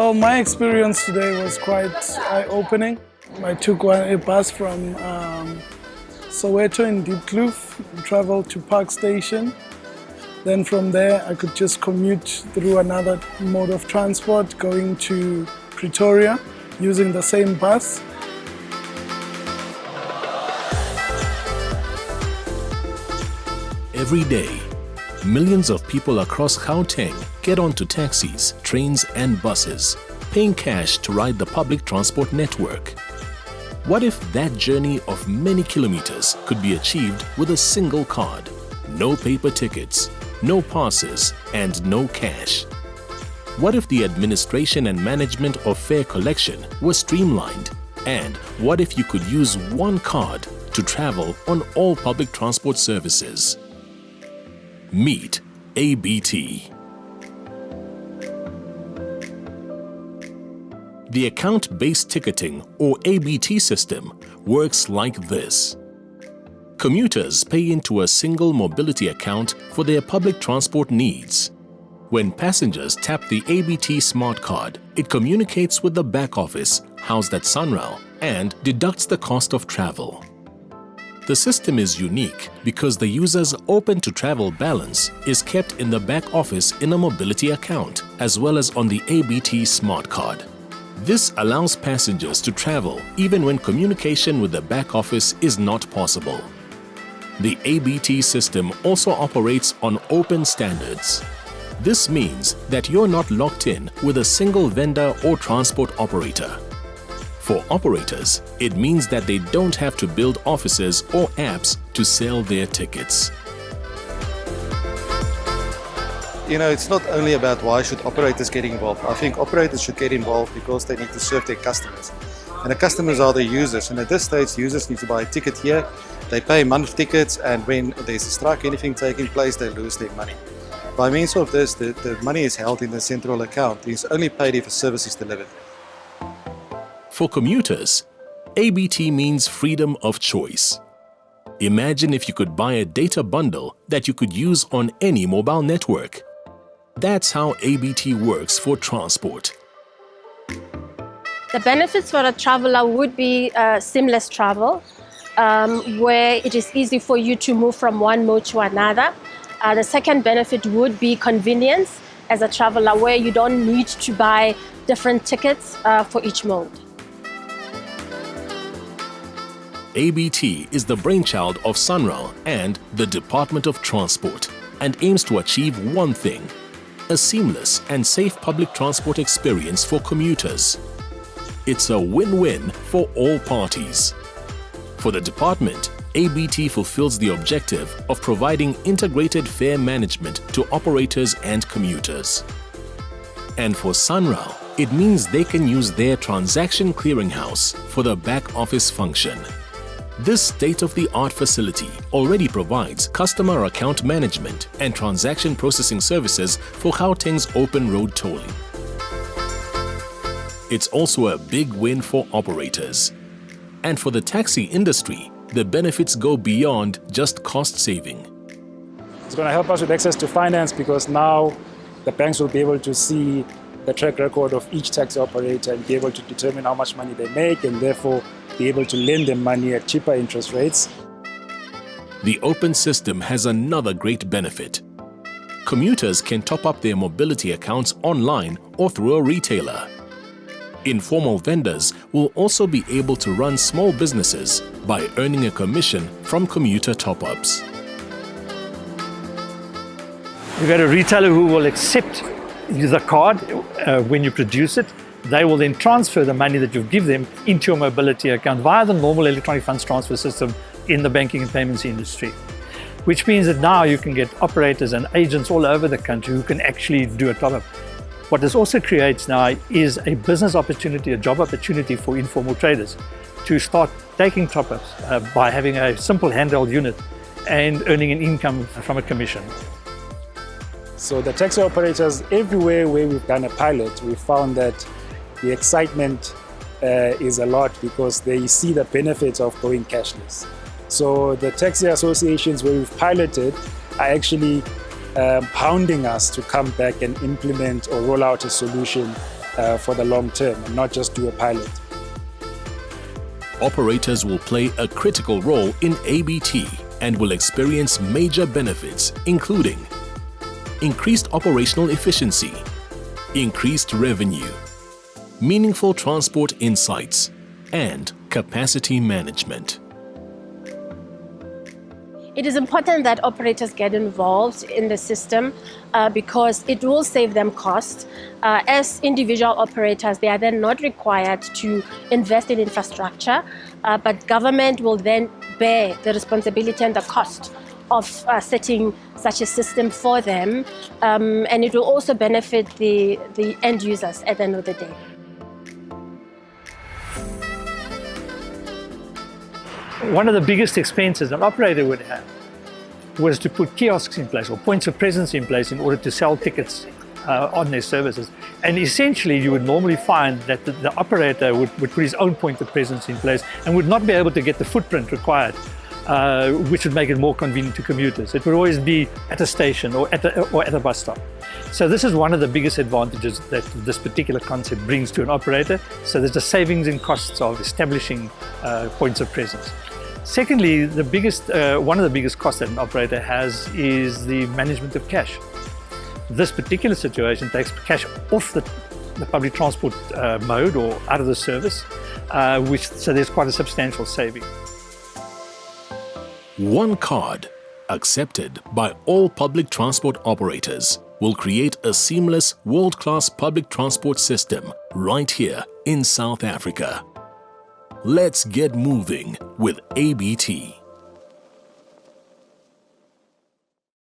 Well, my experience today was quite eye-opening. I took a bus from Soweto in Diepkloof, traveled to Park Station. Then from there, I could just commute through another mode of transport, going to Pretoria using the same bus. Every day, millions of people across Gauteng get onto taxis, trains and buses, paying cash to ride the public transport network. What if that journey of many kilometers could be achieved with a single card? No paper tickets, no passes and no cash. What if the administration and management of fare collection were streamlined? And what if you could use one card to travel on all public transport services? Meet ABT. The account-based ticketing or ABT system works like this. Commuters pay into a single mobility account for their public transport needs. When passengers tap the ABT smart card, it communicates with the back office housed at SANRAL and deducts the cost of travel. The system is unique because the user's open-to-travel balance is kept in the back office in a mobility account as well as on the ABT smart card. This allows passengers to travel even when communication with the back office is not possible. The ABT system also operates on open standards. This means that you're not locked in with a single vendor or transport operator. For operators, it means that they don't have to build offices or apps to sell their tickets. You know, it's not only about why should operators get involved. I think operators should get involved because they need to serve their customers. And the customers are the users. And at this stage, users need to buy a ticket here. They pay month tickets, and when there's a strike, anything taking place, they lose their money. By means of this, the money is held in the central account. It's only paid if a service is delivered. For commuters, ABT means freedom of choice. Imagine if you could buy a data bundle that you could use on any mobile network. That's how ABT works for transport. The benefits for a traveler would be seamless travel, where it is easy for you to move from one mode to another. The second benefit would be convenience as a traveler, where you don't need to buy different tickets for each mode. ABT is the brainchild of SANRAL and the Department of Transport and aims to achieve one thing: a seamless and safe public transport experience for commuters. It's a win-win for all parties. For the department, ABT fulfills the objective of providing integrated fare management to operators and commuters. And for SANRAL, it means they can use their transaction clearinghouse for the back office function. This state-of-the-art facility already provides customer account management and transaction processing services for Gauteng's open road tolling. It's also a big win for operators. And for the taxi industry, the benefits go beyond just cost saving. It's going to help us with access to finance because now the banks will be able to see the track record of each taxi operator and be able to determine how much money they make and therefore be able to lend them money at cheaper interest rates. The open system has another great benefit. Commuters can top up their mobility accounts online or through a retailer. Informal vendors will also be able to run small businesses by earning a commission from commuter top-ups. You've got a retailer who will accept the card when you produce it. They will then transfer the money that you give them into your mobility account via the normal electronic funds transfer system in the banking and payments industry. Which means that now you can get operators and agents all over the country who can actually do a top-up. What this also creates now is a business opportunity, a job opportunity for informal traders to start taking top-ups by having a simple handheld unit and earning an income from a commission. So the taxi operators, everywhere where we've done a pilot, we found that the excitement is a lot because they see the benefits of going cashless. So the taxi associations where we've piloted are actually hounding us to come back and implement or roll out a solution for the long term and not just do a pilot. Operators will play a critical role in ABT and will experience major benefits, including increased operational efficiency, increased revenue, meaningful transport insights, and capacity management. It is important that operators get involved in the system because it will save them cost. As individual operators, they are then not required to invest in infrastructure, but government will then bear the responsibility and the cost of setting such a system for them, and it will also benefit the end users at the end of the day. One of the biggest expenses an operator would have was to put kiosks in place or points of presence in place in order to sell tickets on their services. And essentially you would normally find that the operator would put his own point of presence in place and would not be able to get the footprint required, which would make it more convenient to commuters. It would always be at a station or at a bus stop. So this is one of the biggest advantages that this particular concept brings to an operator. So there's a savings in costs of establishing points of presence. Secondly, one of the biggest costs that an operator has is the management of cash. This particular situation takes cash off the public transport mode or out of the service, so there's quite a substantial saving. One card, accepted by all public transport operators, will create a seamless, world-class public transport system right here in South Africa. Let's get moving with ABT.